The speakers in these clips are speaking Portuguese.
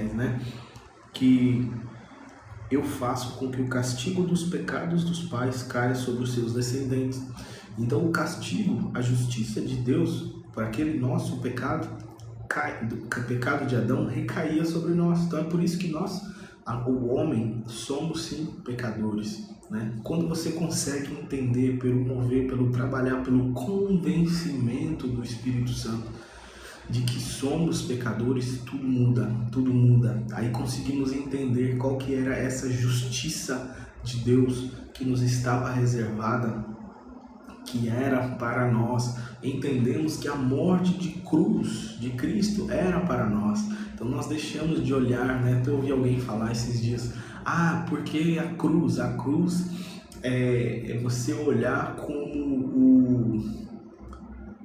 Moisés, né? Que eu faço com que o castigo dos pecados dos pais caia sobre os seus descendentes. Então o castigo, a justiça de Deus para aquele nosso pecado, o pecado de Adão recaía sobre nós. Então é por isso que nós, o homem, somos sim pecadores, né? Quando você consegue entender pelo mover, pelo trabalhar, pelo convencimento do Espírito Santo de que somos pecadores, tudo muda, tudo muda. Aí conseguimos entender qual que era essa justiça de Deus que nos estava reservada, que era para nós. Entendemos que a morte de cruz de Cristo era para nós. Então nós deixamos de olhar, né? Eu ouvi alguém falar esses dias, porque a cruz é você olhar como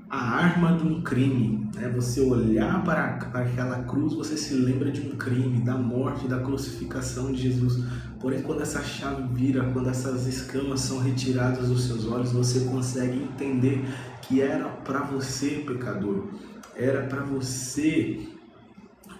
a arma de um crime, né? Você olhar para aquela cruz, você se lembra de um crime, da morte, da crucificação de Jesus. Porém, quando essa chave vira, quando essas escamas são retiradas dos seus olhos, você consegue entender que era para você, pecador, era para você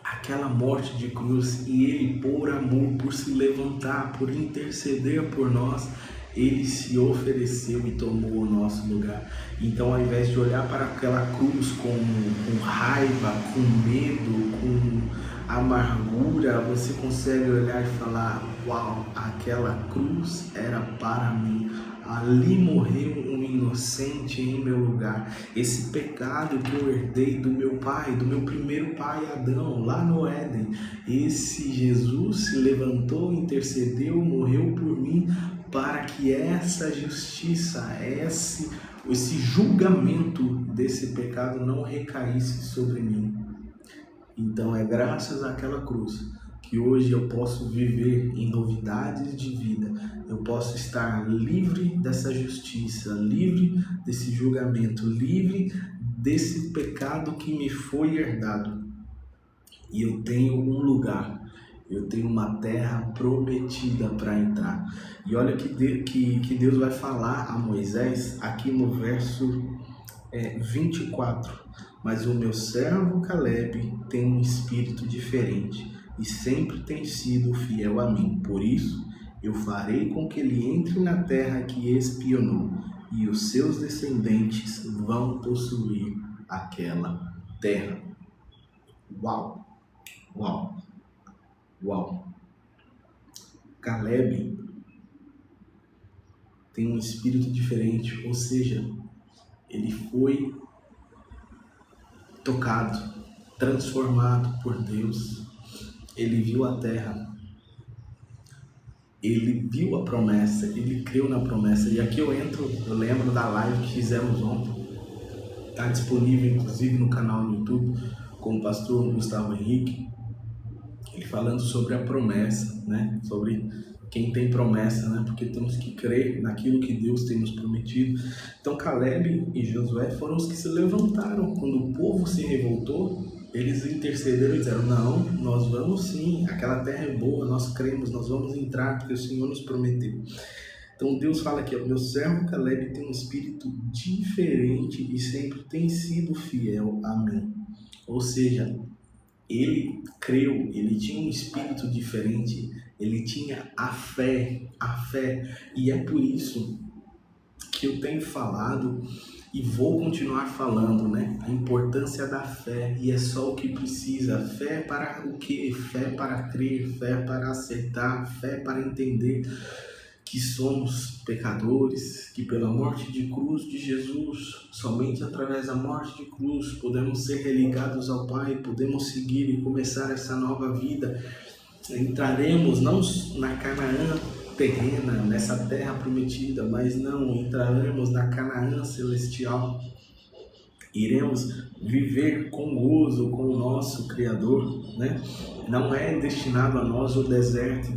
aquela morte de cruz, e Ele, por amor, por se levantar, por interceder por nós, Ele se ofereceu e tomou o nosso lugar. Então, ao invés de olhar para aquela cruz com raiva, com medo, com amargura, você consegue olhar e falar: uau, aquela cruz era para mim. Ali morreu um inocente em meu lugar. Esse pecado que eu herdei do meu pai, do meu primeiro pai Adão, lá no Éden, esse Jesus se levantou, intercedeu, morreu por mim, para que essa justiça, esse julgamento desse pecado não recaísse sobre mim. Então é graças àquela cruz que hoje eu posso viver em novidades de vida. Eu posso estar livre dessa justiça, livre desse julgamento, livre desse pecado que me foi herdado. E eu tenho um lugar, eu tenho uma terra prometida para entrar. E olha que Deus vai falar a Moisés aqui no verso 24. Mas o meu servo Caleb tem um espírito diferente e sempre tem sido fiel a mim. Por isso, eu farei com que ele entre na terra que espionou, e os seus descendentes vão possuir aquela terra. Uau! Uau! Uau! Caleb tem um espírito diferente, ou seja, ele foi tocado, transformado por Deus. Ele viu a terra, ele viu a promessa, ele creu na promessa. E aqui eu lembro da live que fizemos ontem, está disponível inclusive no canal no YouTube, com o pastor Gustavo Henrique, ele falando sobre a promessa, né? Sobre quem tem promessa, né? Porque temos que crer naquilo que Deus tem nos prometido. Então Caleb e Josué foram os que se levantaram. Quando o povo se revoltou, eles intercederam e disseram: não, nós vamos sim, aquela terra é boa, nós cremos, nós vamos entrar, porque o Senhor nos prometeu. Então Deus fala aqui: o meu servo Caleb tem um espírito diferente e sempre tem sido fiel a mim. Ou seja, ele creu, ele tinha um espírito diferente, ele tinha a fé, e é por isso que eu tenho falado e vou continuar falando, né? A importância da fé, e é só o que precisa. Fé para o quê? Fé para crer, fé para aceitar, fé para entender que somos pecadores, que pela morte de cruz de Jesus, somente através da morte de cruz, podemos ser religados ao Pai, podemos seguir e começar essa nova vida. Entraremos não na Canaã terrena, nessa terra prometida, mas não, entraremos na Canaã celestial. Iremos viver com gozo com o nosso Criador, né? Não é destinado a nós o deserto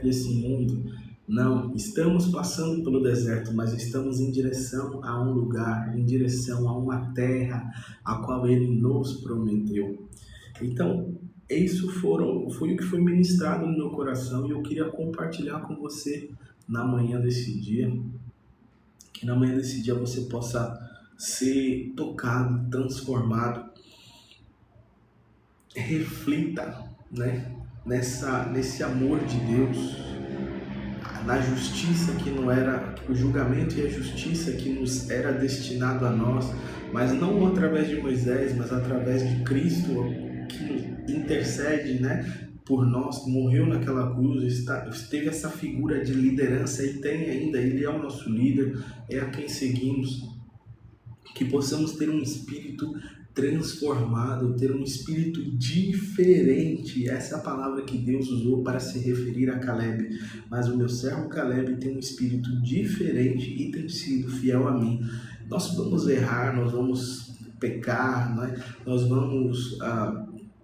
desse mundo. Não, estamos passando pelo deserto, mas estamos em direção a um lugar, em direção a uma terra a qual Ele nos prometeu. Então, isso foi o que foi ministrado no meu coração, e eu queria compartilhar com você na manhã desse dia. Que na manhã desse dia você possa ser tocado, transformado. Reflita né, nesse amor de Deus, na justiça que não era, o julgamento e a justiça que nos era destinado a nós, mas não através de Moisés, mas através de Cristo, que intercede, né, por nós, morreu naquela cruz, teve essa figura de liderança e tem ainda, ele é o nosso líder, é a quem seguimos. Que possamos ter um espírito transformado, ter um espírito diferente. Essa é a palavra que Deus usou para se referir a Caleb. Mas o meu servo Caleb tem um espírito diferente e tem sido fiel a mim. Nós vamos errar, nós vamos pecar, né? Nós vamos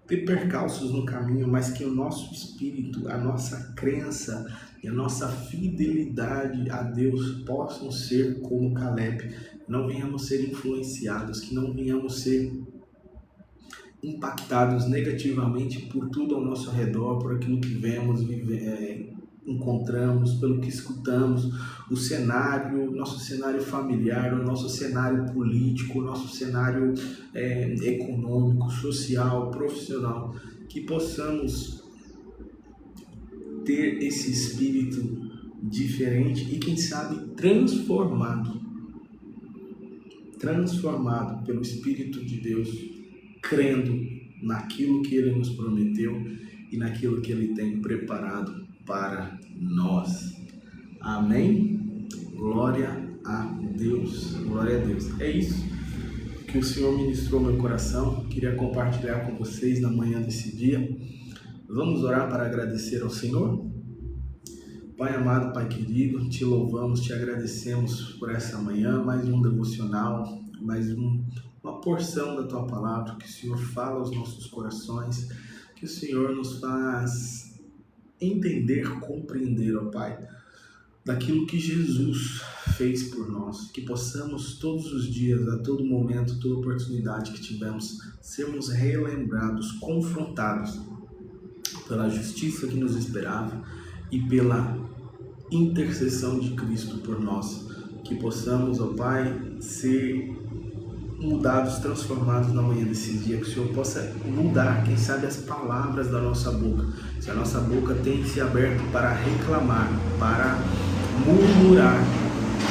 ter percalços no caminho, mas que o nosso espírito, a nossa crença e a nossa fidelidade a Deus possam ser como Caleb. Não venhamos ser influenciados, que não venhamos ser impactados negativamente por tudo ao nosso redor, por aquilo que vemos, encontramos, pelo que escutamos, o cenário, nosso cenário familiar, o nosso cenário político, o nosso cenário econômico, social, profissional, que possamos ter esse espírito diferente e, quem sabe, transformado pelo Espírito de Deus, crendo naquilo que Ele nos prometeu e naquilo que Ele tem preparado para nós. Amém? Glória a Deus. Glória a Deus. É isso que o Senhor ministrou no meu coração. Queria compartilhar com vocês na manhã desse dia. Vamos orar para agradecer ao Senhor? Pai amado, Pai querido, te louvamos, te agradecemos por essa manhã, mais um devocional, mais uma porção da Tua Palavra, que o Senhor fala aos nossos corações, que o Senhor nos faz entender, compreender, ó Pai, daquilo que Jesus fez por nós, que possamos todos os dias, a todo momento, toda oportunidade que tivermos, sermos relembrados, confrontados pela justiça que nos esperava e pela intercessão de Cristo por nós, que possamos, ó Pai, ser mudados, transformados na manhã desse dia, que o Senhor possa mudar, quem sabe, as palavras da nossa boca, se a nossa boca tem se aberto para reclamar, para murmurar,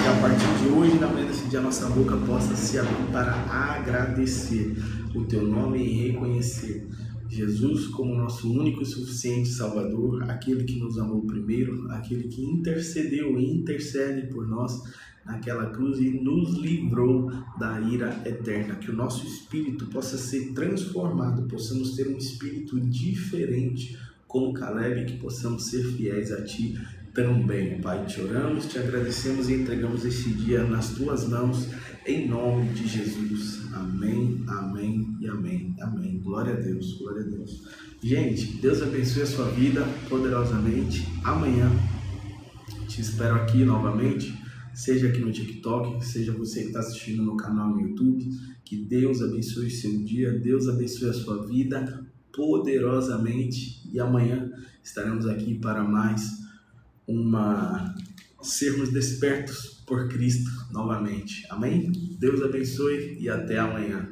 que a partir de hoje, na manhã desse dia, a nossa boca possa se abrir para agradecer o Teu nome e reconhecer Jesus como nosso único e suficiente Salvador, aquele que nos amou primeiro, aquele que intercedeu e intercede por nós naquela cruz e nos livrou da ira eterna. Que o nosso espírito possa ser transformado, possamos ter um espírito diferente como Caleb, que possamos ser fiéis a Ti também. Pai, te oramos, te agradecemos e entregamos este dia nas Tuas mãos, em nome de Jesus. Amém, amém e amém. Amém. Glória a Deus, glória a Deus. Gente, Deus abençoe a sua vida poderosamente. Amanhã te espero aqui novamente, seja aqui no TikTok, seja você que está assistindo no canal no YouTube. Que Deus abençoe o seu dia, Deus abençoe a sua vida poderosamente. E amanhã estaremos aqui para mais sermos despertos por Cristo novamente. Amém? Deus abençoe e até amanhã.